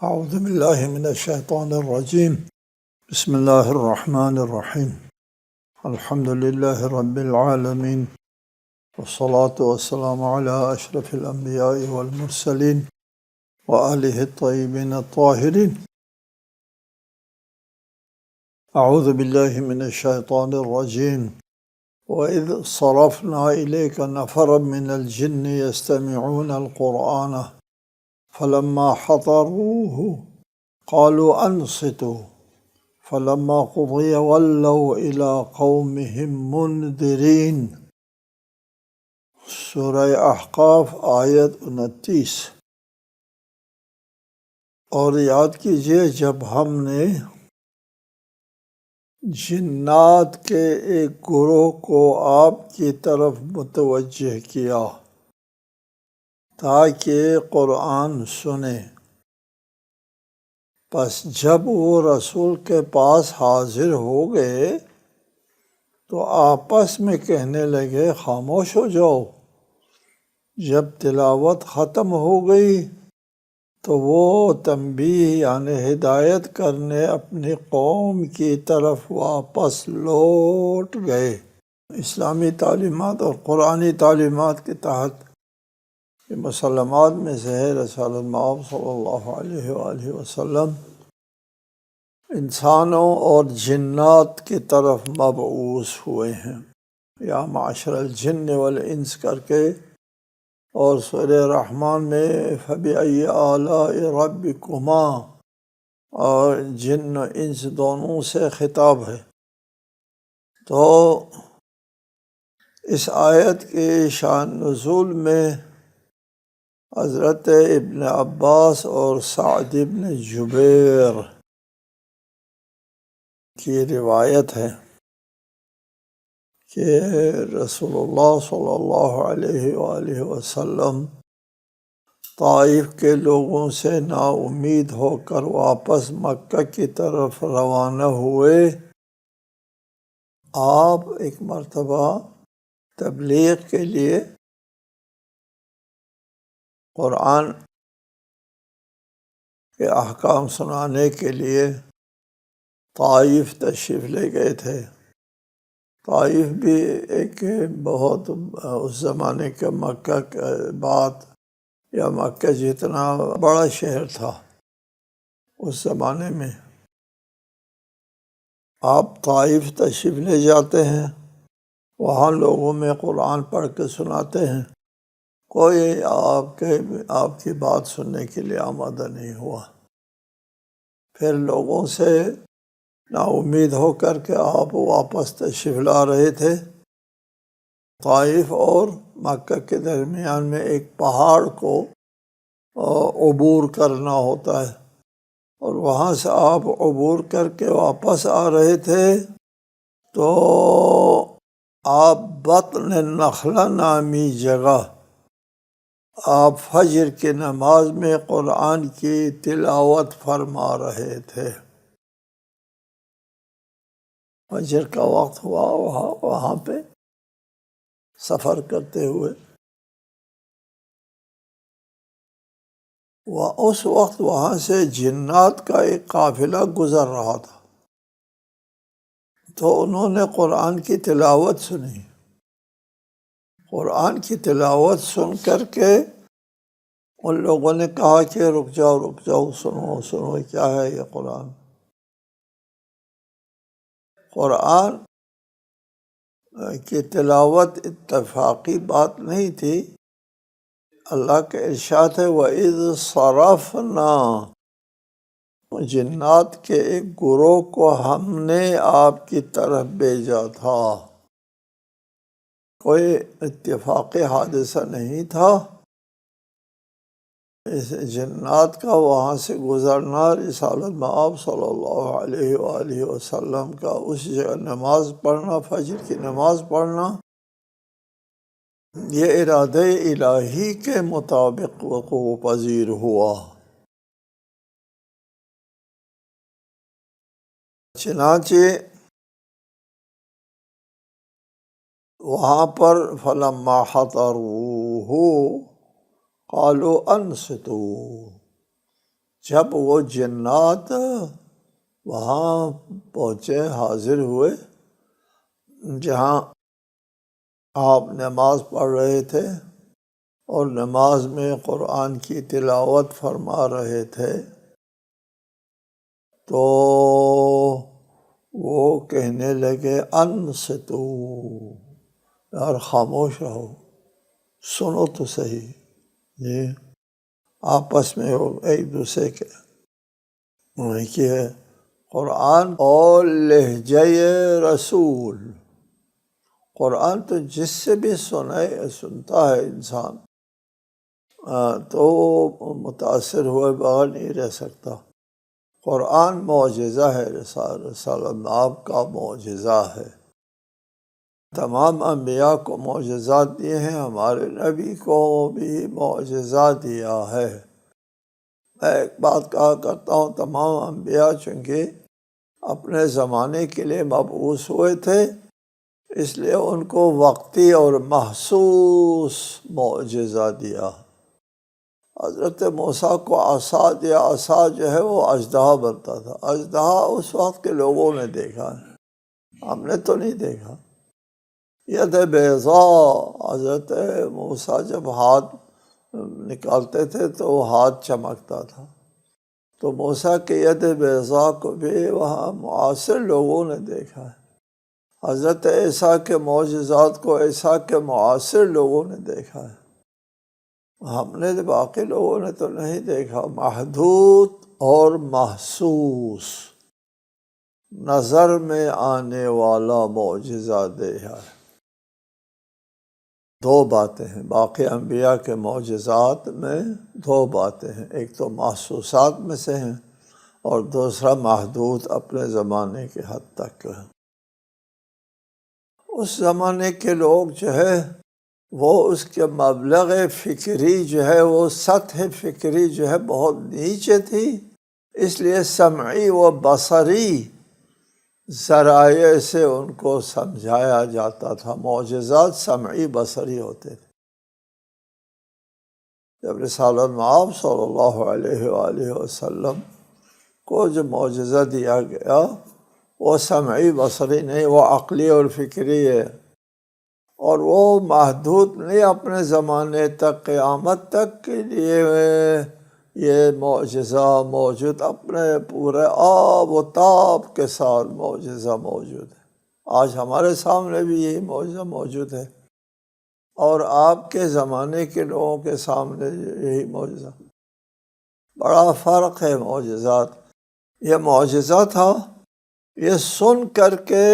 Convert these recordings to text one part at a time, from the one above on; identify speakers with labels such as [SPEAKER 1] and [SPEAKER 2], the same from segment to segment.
[SPEAKER 1] اعوذ باللہ من الشیطان الرجیم بسم اللہ الرحمن الرحیم الحمد للہ رب العالمین والصلاة والسلام علی اشرف الانبیاء والمرسلین وآلہ الطیبین الطاہرین۔ اعوذ باللہ من الشیطان الرجیم وَإِذْ صَرَفْنَا إِلَيْكَ نَفَرًا مِنَ الْجِنِّ يَسْتَمِعُونَ الْقُرْآنَ فَلَمَّا حَضَرُوهُ قالوا انصتوا فلما قضي ولوا إلى قومهم منذرين۔ سورہ احقاف آیت 29۔ اور یاد کیجئے جب ہم نے جنات کے ایک گروہ کو آپ کی طرف متوجہ کیا تاکہ قرآن سنیں، پس جب وہ رسول کے پاس حاضر ہو گئے تو آپس میں کہنے لگے خاموش ہو جاؤ۔ جب تلاوت ختم ہو گئی تو وہ تنبیہ یعنی ہدایت کرنے اپنی قوم کی طرف واپس لوٹ گئے۔ اسلامی تعلیمات اور قرآنی تعلیمات کے تحت یہ مسلمات میں سے ہے رسول اللہ صلی اللہ علیہ وآلہ وسلم انسانوں اور جنات کی طرف مبعوث ہوئے ہیں، یا معشر الجن والانس کر کے، اور سورہ رحمان میں فَبِأَيِّ آلَاءِ رَبِّكُمَا، اور جن و انس دونوں سے خطاب ہے۔ تو اس آیت کے شان نزول میں حضرت ابن عباس اور سعد ابن جبیر کی روایت ہے کہ رسول اللہ صلی اللہ علیہ وآلہ وسلم طائف کے لوگوں سے نا امید ہو کر واپس مکہ کی طرف روانہ ہوئے۔ آپ ایک مرتبہ تبلیغ کے لیے قرآن کے احکام سنانے کے لیے طائف تشریف لے گئے تھے۔ طائف بھی ایک بہت اس زمانے کے مکہ کے بعد یا مکہ جتنا بڑا شہر تھا اس زمانے میں۔ آپ طائف تشریف لے جاتے ہیں، وہاں لوگوں میں قرآن پڑھ کے سناتے ہیں، کوئی آپ کی بات سننے کے لیے آمادہ نہیں ہوا۔ پھر لوگوں سے نا امید ہو کر کے آپ واپس تشریف لا رہے تھے۔ طائف اور مکہ کے درمیان میں ایک پہاڑ کو عبور کرنا ہوتا ہے، اور وہاں سے آپ عبور کر کے واپس آ رہے تھے تو آپ بطن نخلہ نامی جگہ آپ فجر کی نماز میں قرآن کی تلاوت فرما رہے تھے۔ فجر کا وقت ہوا، وہاں پہ سفر کرتے ہوئے اس وقت وہاں سے جنات کا ایک قافلہ گزر رہا تھا، تو انہوں نے قرآن کی تلاوت سنی۔ قرآن کی تلاوت سن کر کے ان لوگوں نے کہا کہ رک جاؤ سنو کیا ہے یہ قرآن۔ قرآن کی تلاوت اتفاقی بات نہیں تھی، اللہ کا ارشاد ہے وَإِذْ صَرَفْنَا، جنات کے ایک گروہ کو ہم نے آپ کی طرف بھیجا تھا۔ کوئی اتفاقی حادثہ نہیں تھا، اس جنات کا وہاں سے گزرنا رسالت مآب صلی اللہ علیہ وآلہ وسلم کا اس جگہ نماز پڑھنا، فجر کی نماز پڑھنا، یہ ارادہ الہی کے مطابق وقوع پذیر ہوا۔ چنانچہ وہاں پر فلما حضروہ قالوا انصتوا، جب وہ جنات وہاں پہنچے، حاضر ہوئے جہاں آپ نماز پڑھ رہے تھے اور نماز میں قرآن کی تلاوت فرما رہے تھے، تو وہ کہنے لگے انصتو، یار خاموش رہو، سنو تو صحیح۔ جی آپس میں وہ ایک دوسرے کے کہ قرآن اور لہجہ رسول، قرآن تو جس سے بھی سنتا ہے انسان تو متاثر ہوئے بغیر نہیں رہ سکتا۔ قرآن معجزہ ہے، رسالت آپ کا معجزہ ہے۔ تمام انبیاء کو معجزات دیے ہیں، ہمارے نبی کو بھی معجزہ دیا ہے۔ میں ایک بات کہا کرتا ہوں، تمام انبیاء چونکہ اپنے زمانے کے لیے مبعوث ہوئے تھے، اس لیے ان کو وقتی اور محسوس معجزہ دیا۔ حضرت موسیٰ کو عصا دیا، عصا جو ہے وہ اژدہا بنتا تھا۔ اژدہا اس وقت کے لوگوں نے دیکھا ہے، ہم نے تو نہیں دیکھا۔ ید بیضاء، حضرت موسیٰ جب ہاتھ نکالتے تھے تو وہ ہاتھ چمکتا تھا، تو موسیٰ کے ید بیضاء کو بھی وہاں معاصر لوگوں نے دیکھا ہے۔ حضرت عیسیٰ کے معجزات کو عیسیٰ کے معاصر لوگوں نے دیکھا ہے، ہم نے باقی لوگوں نے تو نہیں دیکھا۔ محدود اور محسوس، نظر میں آنے والا معجزہ دیا ہے۔ دو باتیں ہیں باقی انبیاء کے معجزات میں، دو باتیں ہیں، ایک تو محسوسات میں سے ہیں اور دوسرا محدود اپنے زمانے کے حد تک ہے۔ اس زمانے کے لوگ جو ہے وہ اس کے مبلغ فکری جو ہے، وہ سطح فکری جو ہے بہت نیچے تھی، اس لیے سمعی و بصری ذرائع سے ان کو سمجھایا جاتا تھا۔ معجزات سمعی بصری ہوتے تھے۔ جب رسالت مآب صلی اللہ علیہ وآلہ وسلم کو جو معجزہ دیا گیا وہ سمعی بصری نہیں، وہ عقلی اور فکری ہے، اور وہ محدود نہیں، اپنے زمانے تک، قیامت تک کے لیے یہ معجزہ موجود، اپنے پورے آب و تاب کے ساتھ معجزہ موجود ہے۔ آج ہمارے سامنے بھی یہی معجزہ موجود ہے، اور آپ کے زمانے کے لوگوں کے سامنے یہی معجزہ۔ بڑا فرق ہے معجزات۔ یہ معجزہ تھا، یہ سن کر کے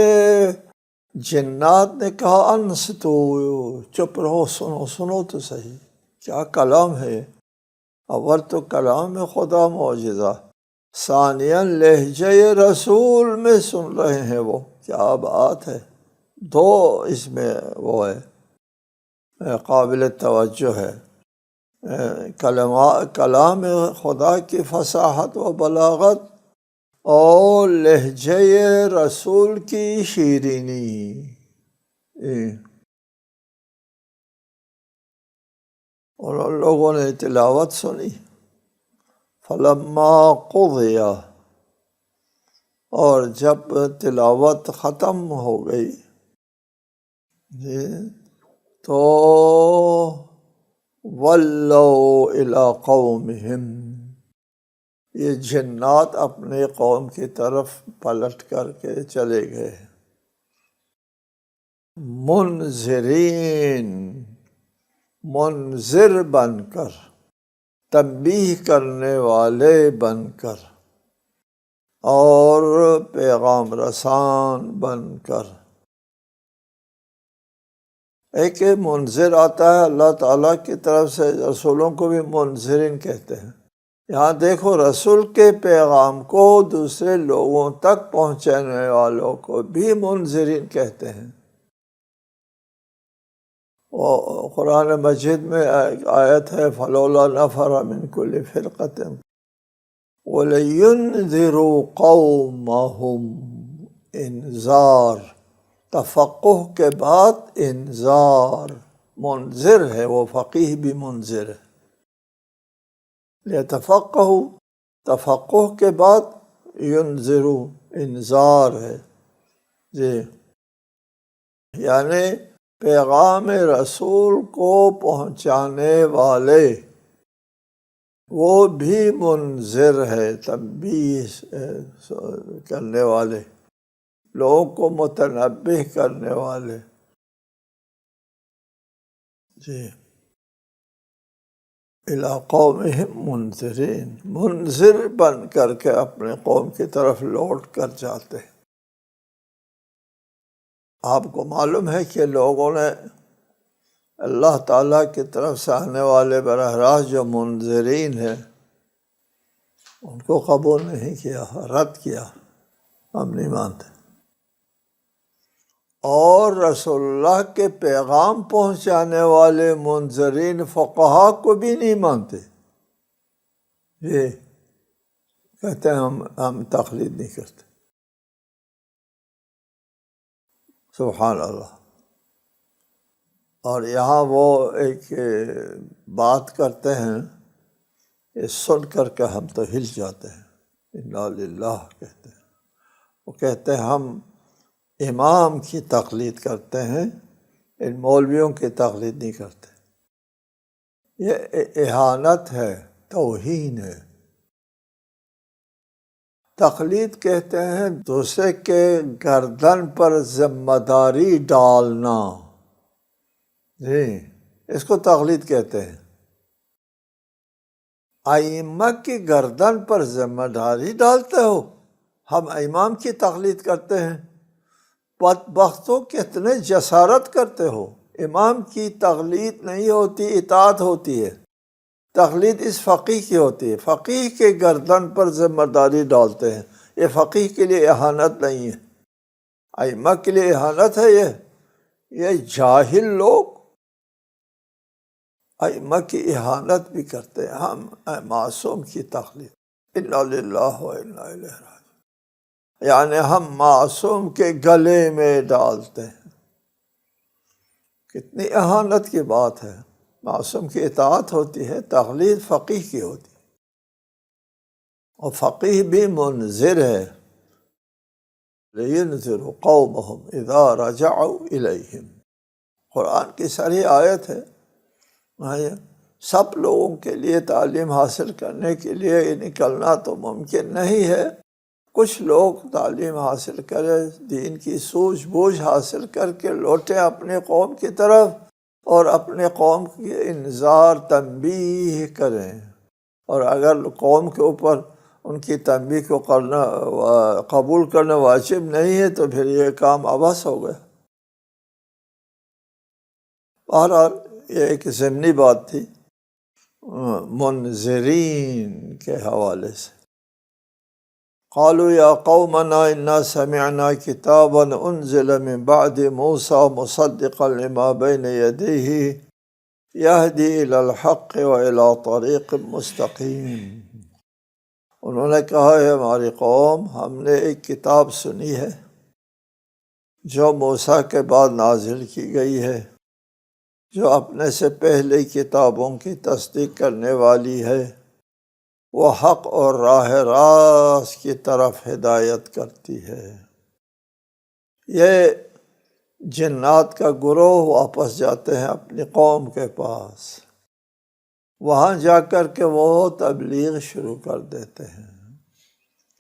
[SPEAKER 1] جنات نے کہا انصتو، چپ رہو، سنو تو صحیح، کیا کلام ہے۔ اول تو کلام خدا معجزہ، ثانیاً لہجہ رسول میں سن رہے ہیں، وہ کیا بات ہے۔ دو اس میں وہ ہے، قابل توجہ ہے۔ کلام خدا کی فصاحت و بلاغت اور لہجہ رسول کی شیرینی۔ اور ان لوگوں نے تلاوت سنی۔ فلما قضی، اور جب تلاوت ختم ہو گئی تو ولوا الی قومہم، یہ جنات اپنے قوم کی طرف پلٹ کر کے چلے گئے، منذرین، منذر بن کر، تنبیہ کرنے والے بن کر، اور پیغام رسان بن کر۔ ایک منذر آتا ہے اللہ تعالیٰ کی طرف سے، رسولوں کو بھی منذرین کہتے ہیں۔ یہاں دیکھو، رسول کے پیغام کو دوسرے لوگوں تک پہنچانے والوں کو بھی منذرین کہتے ہیں۔ وہ قرآن مجید میں ایک آیت ہے، فلولا نفر من کل فرقۃ وَلِيُنذِرُوا قَوْمَهُمْ، انذار، تفقہ کے بعد انذار، منذر ہے وہ، فقیہ بھی منذر ہے۔ لیتفقہوا، تفقہ کے بعد ینذرو انذار ہے جی، یعنی پیغام رسول کو پہنچانے والے وہ بھی منذر ہے، تنبیہ کرنے والے، لوگوں کو متنبہ کرنے والے جی۔ الی قومہم منذرین، منذر بن کر کے اپنے قوم کی طرف لوٹ کر جاتے ہیں۔ آپ کو معلوم ہے کہ لوگوں نے اللہ تعالیٰ کی طرف سے آنے والے براہ راست جو منذرین ہیں ان کو قبول نہیں کیا، رد کیا، ہم نہیں مانتے۔ اور رسول اللہ کے پیغام پہنچانے والے منذرین فقہا کو بھی نہیں مانتے، یہ کہتے ہیں ہم تقلید نہیں کرتے۔ سبحان اللہ۔ اور یہاں وہ ایک بات کرتے ہیں، یہ سن کر کے ہم تو ہل جاتے ہیں، انا للہ کہتے ہیں۔ وہ کہتے ہیں ہم امام کی تقلید کرتے ہیں، ان مولویوں کی تقلید نہیں کرتے۔ یہ اہانت ہے، توہین ہے۔ تقلید کہتے ہیں دوسرے کے گردن پر ذمہ داری ڈالنا، جی اس کو تقلید کہتے ہیں۔ ائمہ کی گردن پر ذمہ داری ڈالتے ہو، ہم امام کی تقلید کرتے ہیں۔ بدبختوں کتنے جسارت کرتے ہو، امام کی تقلید نہیں ہوتی، اطاعت ہوتی ہے۔ تقلید اس فقیہ کی ہوتی ہے، فقیہ کے گردن پر ذمہ داری ڈالتے ہیں۔ یہ فقیہ کے لیے اہانت نہیں ہے، ائمہ کے لیے اہانت ہے۔ یہ جاہل لوگ ائمہ کی اہانت بھی کرتے ہیں۔ ہم معصوم کی تقلید، انا للہ و انا الیہ راجعون، یعنی ہم معصوم کے گلے میں ڈالتے ہیں۔ کتنی اہانت کی بات ہے۔ معصوم کی اطاعت ہوتی ہے، تقلید فقیہ کی ہوتی ہے، اور فقیہ بھی منذر ہے۔ لِيُنذِرُوا قَوْمَهُمْ إِذَا رَجَعُوا إِلَيْهِمْ، قرآن کی صریح آیت ہے۔ سب لوگوں کے لیے تعلیم حاصل کرنے کے لیے نکلنا تو ممکن نہیں ہے۔ کچھ لوگ تعلیم حاصل کرے، دین کی سوجھ بوجھ حاصل کر کے لوٹیں اپنے قوم کی طرف، اور اپنے قوم کی انذار تنبیہ کریں۔ اور اگر قوم کے اوپر ان کی تنبیہ کو قبول کرنا واجب نہیں ہے تو پھر یہ کام عبث ہو گیا۔ بہرحال یہ ایک ضمنی بات تھی منذرین کے حوالے سے۔ قالوا یا قومنا انا سمعنا کتابا انزل من بعد موسیٰ مصدقا لما بین یدیہ یہدی الی الحق والی طریق مستقیم۔ انہوں نے کہا ہے ہماری قوم، ہم نے ایک کتاب سنی ہے جو موسیٰ کے بعد نازل کی گئی ہے، جو اپنے سے پہلے کتابوں کی تصدیق کرنے والی ہے، وہ حق اور راہ راست کی طرف ہدایت کرتی ہے۔ یہ جنات کا گروہ واپس جاتے ہیں اپنی قوم کے پاس، وہاں جا کر کے وہ تبلیغ شروع کر دیتے ہیں۔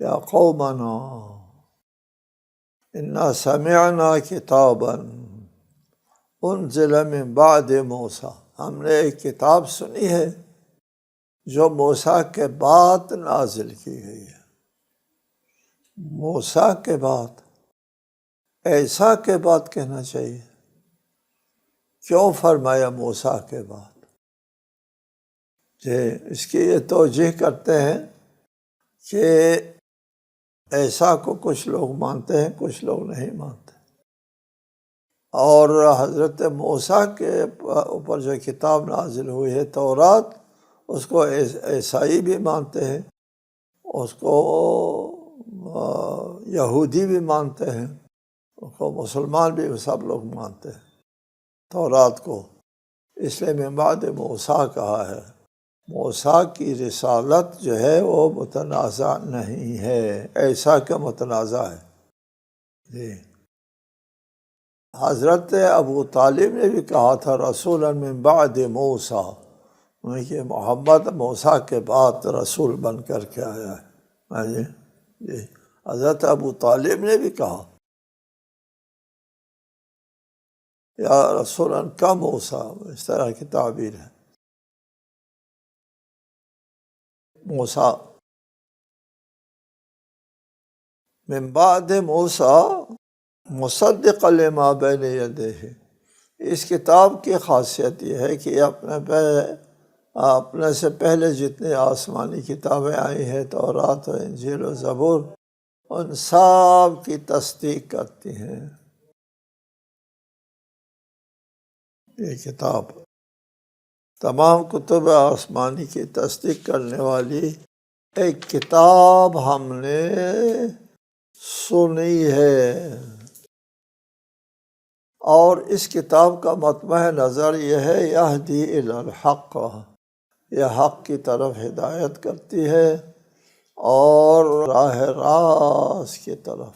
[SPEAKER 1] یا قومنا انا سمعنا کتابا انزل من بعد موسیٰ، ہم نے ایک کتاب سنی ہے جو موسیٰ کے بعد نازل کی گئی ہے۔ موسیٰ کے بعد، ایسا کے بعد کہنا چاہیے، کیوں فرمایا موسیٰ کے بعد؟ اس کی یہ توجیہ کرتے ہیں کہ ایسا کو کچھ لوگ مانتے ہیں، کچھ لوگ نہیں مانتے۔ اور حضرت موسیٰ کے اوپر جو کتاب نازل ہوئی ہے تورات، اس کو عیسائی بھی مانتے ہیں، اس کو یہودی بھی مانتے ہیں، اس کو مسلمان بھی سب لوگ مانتے ہیں تورات کو، اس لیے من بعد موسیٰ کہا ہے۔ موسیٰ کی رسالت جو ہے وہ متنازع نہیں ہے، ایسا کہ متنازع ہے۔ جی، حضرت ابو طالب نے بھی کہا تھا رسولا من بعد موسیٰ، کہ محمد موسیٰ کے بعد رسول بن کر کے آیا ہے۔ ہاں جی، جی، حضرت ابو طالب نے بھی کہا یا رسولا کا موسیٰ، اس طرح کی تعبیر ہے۔ موسیٰ من بعد موسیٰ مصدق لما بین یدیہ، اس کتاب کی خاصیت یہ ہے کہ اپنے سے پہلے جتنی آسمانی کتابیں آئی ہیں، تورات و انجیل و زبور، ان سب کی تصدیق کرتی ہیں۔ یہ کتاب تمام کتب آسمانی کی تصدیق کرنے والی ایک کتاب ہم نے سنی ہے، اور اس کتاب کا مطمع نظر یہ ہے یہدی الی الحق، یہ حق کی طرف ہدایت کرتی ہے اور راہ راست کی طرف،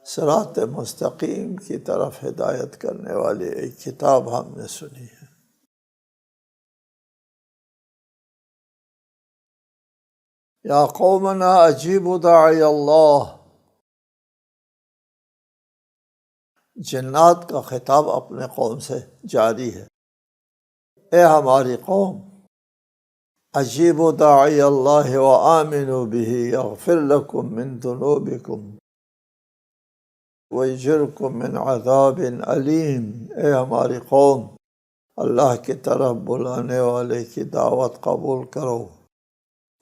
[SPEAKER 1] صراط مستقیم کی طرف ہدایت کرنے والی ایک کتاب ہم نے سنی ہے۔ یا قومنا اجیبوا داعی اللہ، جنات کا خطاب اپنے قوم سے جاری ہے، اے ہماری قوم، اجیبوا داعی اللہ وآمنوا بہ یغفر لکم من ذنوبکم ویجرکم من عذاب علیم، اے ہماری قوم، اللہ کی طرف بلانے والے کی دعوت قبول کرو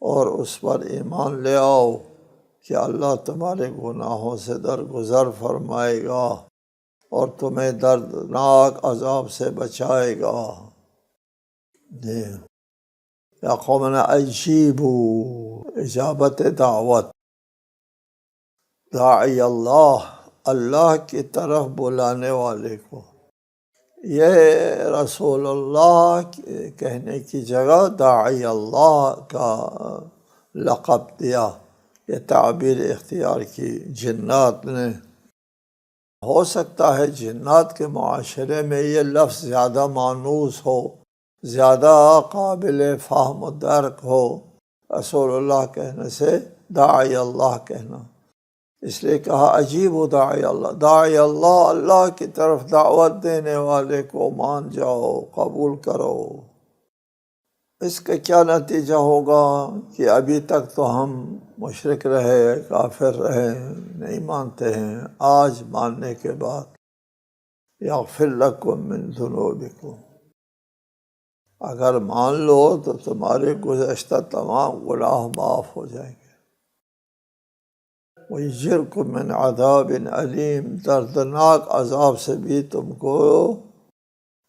[SPEAKER 1] اور اس پر ایمان لے آؤ کہ اللہ تمہارے گناہوں سے درگزر فرمائے گا اور تمہیں دردناک عذاب سے بچائے گا۔ جی، یا قومنا اجیبوا، اجابت دعوت، داعی اللہ، اللہ کی طرف بلانے والے کو۔ یہ رسول اللہ کہنے کی جگہ داعی اللہ کا لقب دیا، یہ تعبیر اختیار کی جنات نے۔ ہو سکتا ہے جنات کے معاشرے میں یہ لفظ زیادہ مانوس ہو، زیادہ قابل فہم و درک ہو رسول اللہ کہنے سے داعی اللہ کہنا، اس لیے کہا عجیب داعی اللہ، داعی اللہ، اللہ کی طرف دعوت دینے والے کو مان جاؤ، قبول کرو۔ اس کا کیا نتیجہ ہوگا کہ ابھی تک تو ہم مشرک رہے، کافر رہے، نہیں مانتے ہیں، آج ماننے کے بعد یغفر لکم من ذنوبکم، اگر مان لو تو تمہارے گزشتہ تمام گناہ معاف ہو جائیں گے۔ وَيُجِرْكُم مِّنْ عَذَابٍ عَلِيمٍ، دردناک عذاب سے بھی تم کو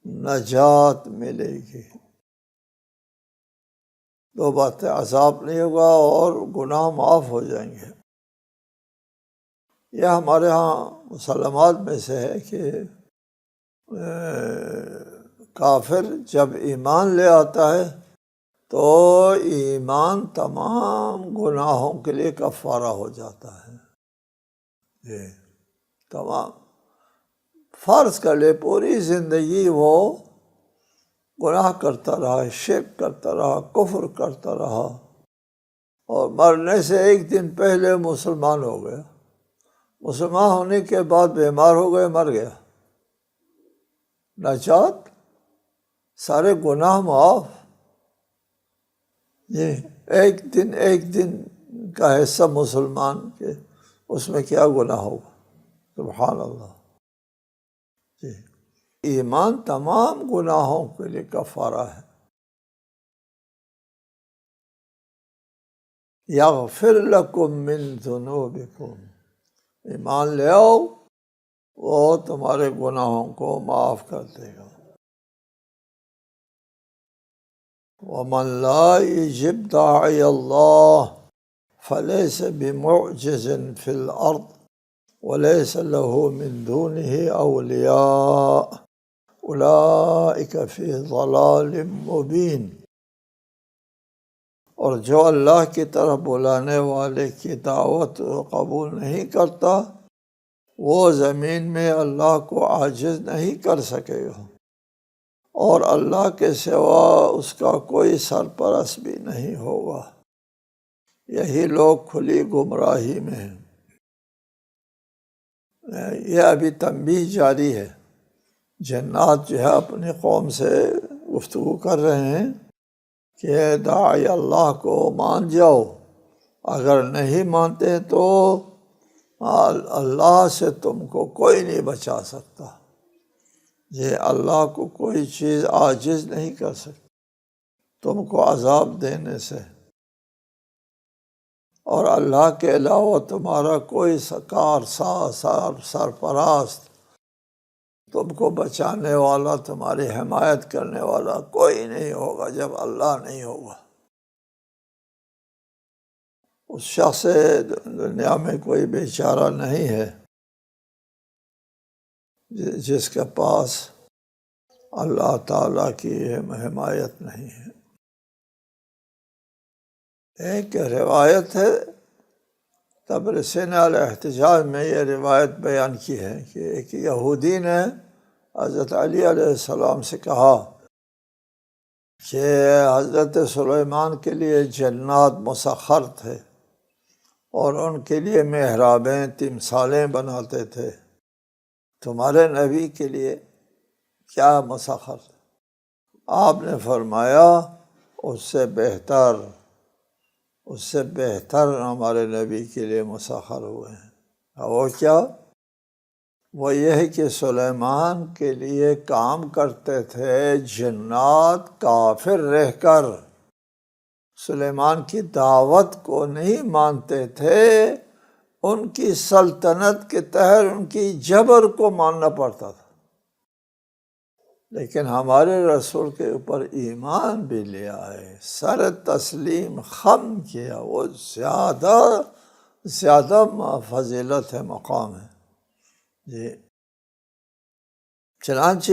[SPEAKER 1] نجات ملے گی۔ دو باتیں، عذاب نہیں ہوگا اور گناہ معاف ہو جائیں گے۔ یہ ہمارے ہاں مسلمات میں سے ہے کہ کافر جب ایمان لے آتا ہے تو ایمان تمام گناہوں کے لیے کفارہ ہو جاتا ہے۔ یہ تمام فرض کر لے پوری زندگی وہ گناہ کرتا رہا، شرک کرتا رہا، کفر کرتا رہا، اور مرنے سے ایک دن پہلے مسلمان ہو گیا، مسلمان ہونے کے بعد بیمار ہو گئے، مر گیا، نجات، سارے گناہ معاف۔ یہ ایک دن کا حصہ مسلمان کے، اس میں کیا گناہ ہوگا، سبحان اللہ۔ جی، ایمان تمام گناہوں کے لیے کفارہ ہے۔ یغفر لکم من ذنوبکم، ایمان لے آؤ، وہ تمہارے گناہوں کو معاف کر دے گا۔ وَمَن لَا يُجِبْ دَاعِيَ اللَّهِ فَلَيْسَ بِمُعْجِزٍ فِي الْأَرْضِ وَلَيْسَ لَهُ مِن دُونِهِ أَوْلِيَاءُ أُولَٰئِكَ فِي ضَلَالٍ مُّبِينٍ۔ اور جو اللہ کی طرف بلانے والے کی دعوت قبول نہیں کرتا وہ زمین میں اللہ کو عاجز نہیں کر سکے گا، اور اللہ کے سوا اس کا کوئی سرپرست بھی نہیں ہوگا۔ یہی لوگ کھلی گمراہی میں ہیں۔ یہ ابھی تنبیہ جاری ہے۔ جنات جو ہے اپنی قوم سے گفتگو کر رہے ہیں کہ داعی اللہ کو مان جاؤ، اگر نہیں مانتے تو اللہ سے تم کو کوئی نہیں بچا سکتا۔ یہ اللہ کو کوئی چیز عاجز نہیں کر سکتی تم کو عذاب دینے سے، اور اللہ کے علاوہ تمہارا کوئی سرپرست، تم کو بچانے والا، تمہاری حمایت کرنے والا کوئی نہیں ہوگا جب اللہ نہیں ہوگا۔ اس شخص سے دنیا میں کوئی بیچارہ نہیں ہے جس کے پاس اللہ تعالیٰ کی حمایت نہیں ہے۔ ایک روایت ہے، تبرسی نے الاحتجاج میں یہ روایت بیان کی ہے کہ ایک یہودی نے حضرت علی علیہ السلام سے کہا کہ حضرت سلیمان کے لیے جنات مسخر تھے اور ان کے لیے محرابیں، تمثالیں بناتے تھے، تمہارے نبی کے لیے کیا مسخر؟ آپ نے فرمایا اس سے بہتر ہمارے نبی کے لیے مسخر ہوئے ہیں۔ وہ کیا؟ وہ یہ ہے کہ سلیمان کے لیے کام کرتے تھے جنات کافر رہ کر، سلیمان کی دعوت کو نہیں مانتے تھے، ان کی سلطنت کے تحت ان کی جبر کو ماننا پڑتا تھا، لیکن ہمارے رسول کے اوپر ایمان بھی لے آئے، سر تسلیم خم کیا، وہ زیادہ فضیلت ہے، مقام ہے جی۔ چنانچہ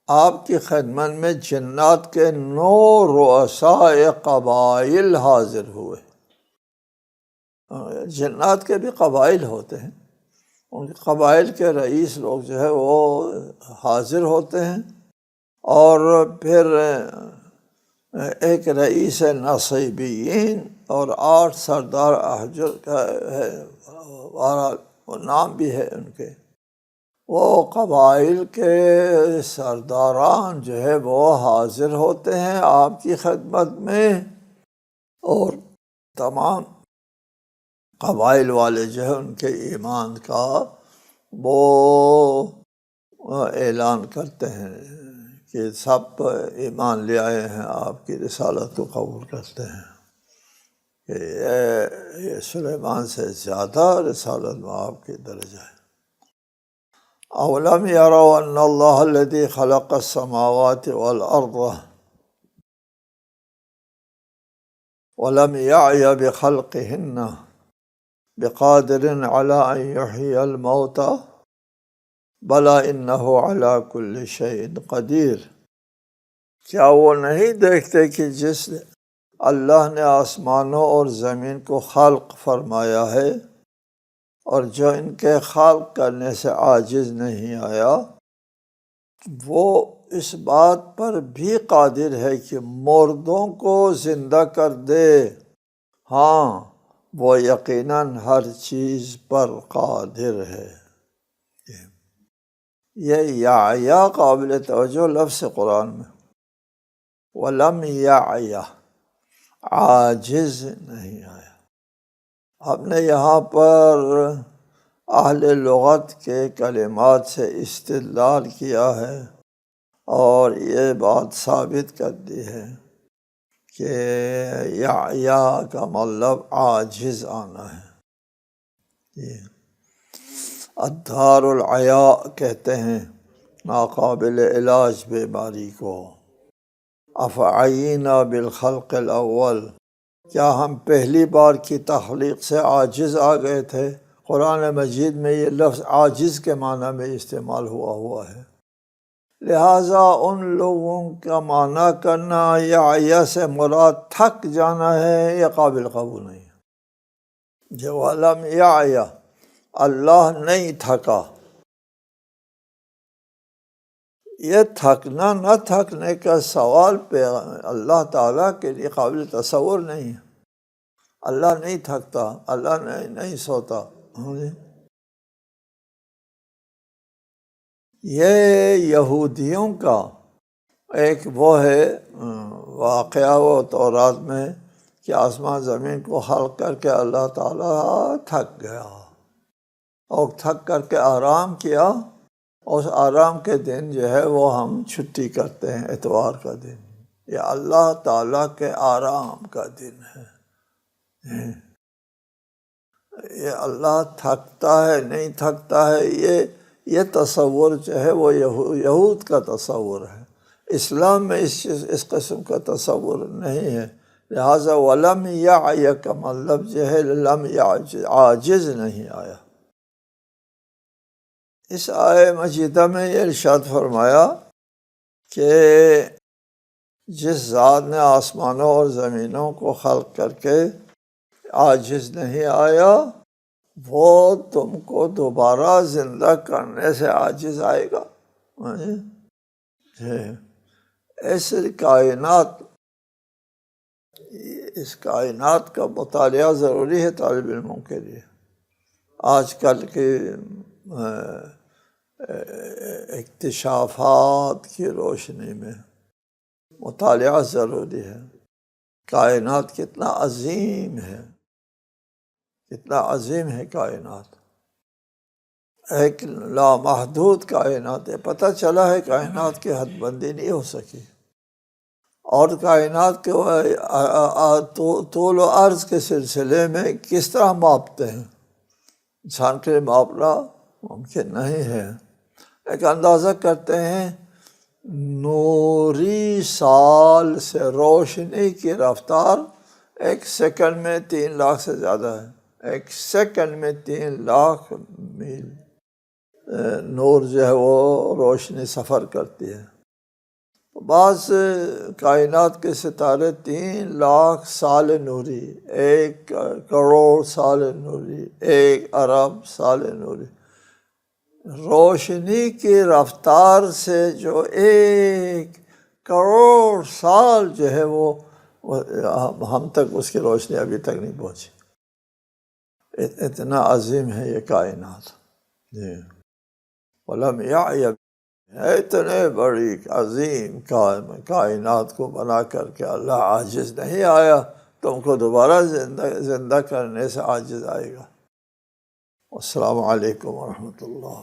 [SPEAKER 1] آپ کی خدمت میں جنات کے 9 رؤساء قبائل حاضر ہوئے۔ جنات کے بھی قبائل ہوتے ہیں، ان کے قبائل کے رئیس لوگ جو ہے وہ حاضر ہوتے ہیں، اور پھر ایک رئیس نصیبین اور 8 سردار احجر کا ہے، وہ نام بھی ہے ان کے۔ وہ قبائل کے سرداران جو ہے وہ حاضر ہوتے ہیں آپ کی خدمت میں، اور تمام قبائل والے جو ہے ان کے ایمان کا وہ اعلان کرتے ہیں کہ سب ایمان لے آئے ہیں، آپ کی رسالت کو قبول کرتے ہیں کہ یہ سلیمان سے زیادہ رسالت میں آپ کی درجہ ہے۔ اولم یروا ان اللہ الذی خلق السماوات والارض ولم یعی بخلقہن بقادر علی ان یحیی الموتى بلی انہ علی کل شیء قدیر۔ کیا وہ نہیں دیکھتے کہ جس اللہ نے آسمانوں اور زمین کو خلق فرمایا ہے اور جو ان کے خلق کرنے سے عاجز نہیں آیا، وہ اس بات پر بھی قادر ہے کہ مردوں کو زندہ کر دے۔ ہاں، وہ یقیناً ہر چیز پر قادر ہے۔ یہ یا قابل توجہ لفظ قرآن میں، وَلَمْ يَعْيَ، عاجز نہیں آیا۔ ہم نے یہاں پر اہل لغت کے کلمات سے استدلال کیا ہے اور یہ بات ثابت کر دی ہے کہ یا کا مطلب عاجز آنا ہے۔ ادھار العیاء کہتے ہیں ناقابل علاج بیماری کو۔ افعینا بالخلق الاول، کیا ہم پہلی بار کی تخلیق سے عاجز آ گئے تھے؟ قرآن مجید میں یہ لفظ عاجز کے معنی میں استعمال ہوا ہے۔ لہٰذا ان لوگوں کا معنی کرنا یا سے مراد تھک جانا ہے، یہ قابل قبول نہیں ہے۔ جو علم یا اللہ نہیں تھکا، یہ تھکنا نہ تھکنے کا سوال پہ اللہ تعالیٰ کے لیے قابل تصور نہیں ہے۔ اللہ نہیں تھکتا، اللہ نہیں سوتا۔ یہ یہودیوں کا ایک وہ ہے واقعہ وہ تورات میں کہ آسمان زمین کو خلق کر کے اللہ تعالیٰ تھک گیا اور تھک کر کے آرام کیا۔ اس آرام کے دن جو ہے وہ ہم چھٹی کرتے ہیں، اتوار کا دن۔ یہ اللہ تعالیٰ کے آرام کا دن ہے۔ یہ اللہ تھکتا ہے نہیں تھکتا ہے، یہ تصور جو ہے وہ یہود کا تصور ہے۔ اسلام میں اس قسم کا تصور نہیں ہے۔ لہٰذا ولم یعی کا مطلب جو ہے لم یعجز، عاجز نہیں آیا۔ اس آیہ مجیدہ میں یہ ارشاد فرمایا کہ جس ذات نے آسمانوں اور زمینوں کو خلق کر کے عاجز نہیں آیا، وہ تم کو دوبارہ زندہ کرنے سے عاجز آئے گا۔ اس کائنات کا مطالعہ ضروری ہے طالب علموں کے لیے۔ آج کل کے اکتشافات کی روشنی میں مطالعہ ضروری ہے۔ کائنات کتنا عظیم ہے، کتنا عظیم ہے کائنات، ایک لامحدود کائنات ہے۔ پتہ چلا ہے کائنات کی حد بندی نہیں ہو سکی، اور کائنات کے طول و عرض کے سلسلے میں کس طرح ماپتے ہیں، انسان کے لیے ماپنا ممکن نہیں ہے۔ ایک اندازہ کرتے ہیں نوری سال سے روشنی کی رفتار 1 سیکنڈ میں 3 لاکھ سے زیادہ ہے۔ 1 سیکنڈ میں 3 لاکھ میل نور جو ہے وہ روشنی سفر کرتی ہے۔ بعض کائنات کے ستارے 3 لاکھ سال نوری، 1 کروڑ سال نوری، 1 ارب سال نوری، روشنی کی رفتار سے جو 1 کروڑ سال جو ہے وہ ہم تک اس کی روشنی ابھی تک نہیں پہنچی۔ اتنا عظیم ہے یہ کائنات۔ ولم یعی، اتنے بڑی عظیم کائنات کو بنا کر کے اللہ عاجز نہیں آیا، تم کو دوبارہ زندہ کرنے سے عاجز آئے گا۔ السلام علیکم ورحمۃ اللہ۔